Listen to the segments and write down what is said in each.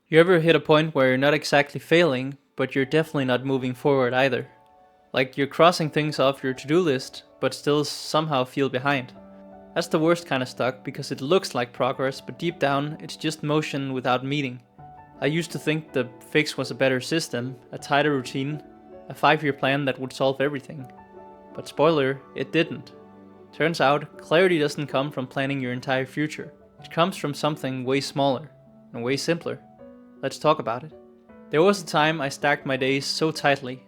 You ever hit a point where you're not exactly failing, but you're definitely not moving forward either? Like you're crossing things off your to-do list, but still somehow feel behind. That's the worst kind of stuck because it looks like progress, but deep down, it's just motion without meaning. I used to think the fix was a better system, a tighter routine, a 5-year plan that would solve everything. But spoiler, it didn't. Turns out, clarity doesn't come from planning your entire future. It comes from something way smaller and way simpler. Let's talk about it. There was a time I stacked my days so tightly,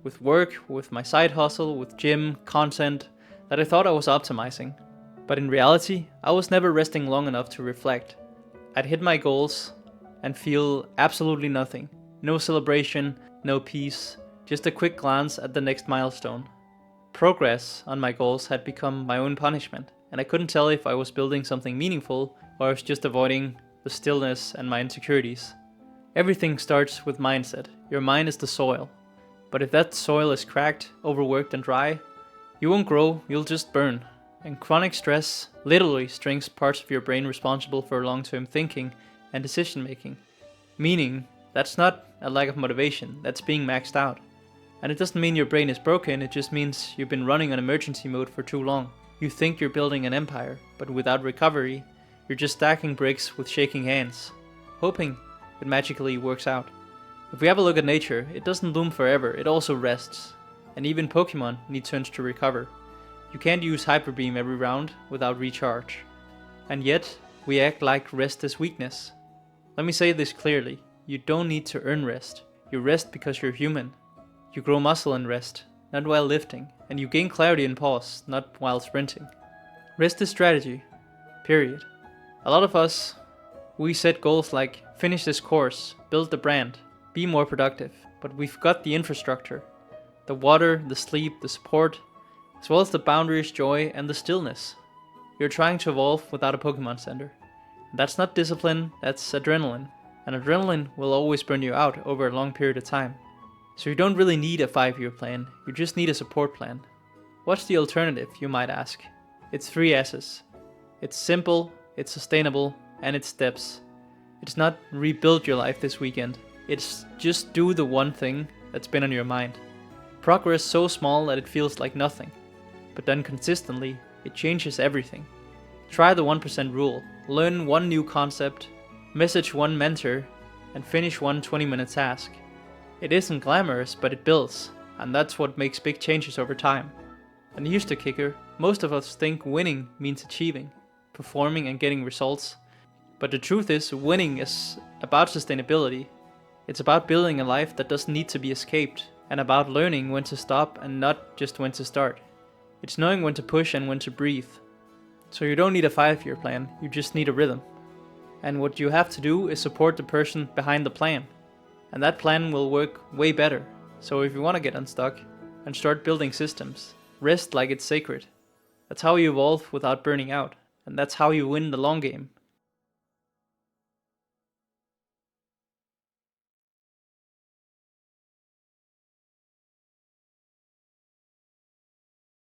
with work, with my side hustle, with gym, content, that I thought I was optimizing. But in reality, I was never resting long enough to reflect. I'd hit my goals and feel absolutely nothing. No celebration, no peace, just a quick glance at the next milestone. Progress on my goals had become my own punishment, and I couldn't tell if I was building something meaningful or I was just avoiding the stillness and my insecurities. Everything starts with mindset. Your mind is the soil. But if that soil is cracked, overworked and dry, you won't grow, you'll just burn. And chronic stress literally strings parts of your brain responsible for long-term thinking and decision making. Meaning, that's not a lack of motivation, that's being maxed out. And it doesn't mean your brain is broken, it just means you've been running on emergency mode for too long. You think you're building an empire, but without recovery, you're just stacking bricks with shaking hands, hoping it magically works out. If we have a look at nature, it doesn't bloom forever, it also rests. And even Pokemon need turns to recover. You can't use Hyper Beam every round without recharge. And yet, we act like rest is weakness. Let me say this clearly, you don't need to earn rest. You rest because you're human. You grow muscle in rest, not while lifting, and you gain clarity in pause, not while sprinting. Rest is strategy. Period. A lot of us, we set goals like finish this course, build the brand, be more productive, but we've got the infrastructure. The water, the sleep, the support, as well as the boundaries, joy, and the stillness. You're trying to evolve without a Pokemon Center. That's not discipline, that's adrenaline. And adrenaline will always burn you out over a long period of time. So you don't really need a 5-year plan, you just need a support plan. What's the alternative, you might ask? It's 3 S's. It's simple, it's sustainable, and it's steps. It's not rebuild your life this weekend. It's just do the one thing that's been on your mind. Progress so small that it feels like nothing. But done consistently, it changes everything. Try the 1% rule. Learn one new concept, message one mentor, and finish one 20-minute task. It isn't glamorous, but it builds, and that's what makes big changes over time. And here's the kicker, most of us think winning means achieving, performing and getting results. But the truth is, winning is about sustainability. It's about building a life that doesn't need to be escaped, and about learning when to stop and not just when to start. It's knowing when to push and when to breathe. So you don't need a 5-year plan, you just need a rhythm. And what you have to do is support the person behind the plan. And that plan will work way better. So if you want to get unstuck and start building systems, rest like it's sacred. That's how you evolve without burning out. And that's how you win the long game.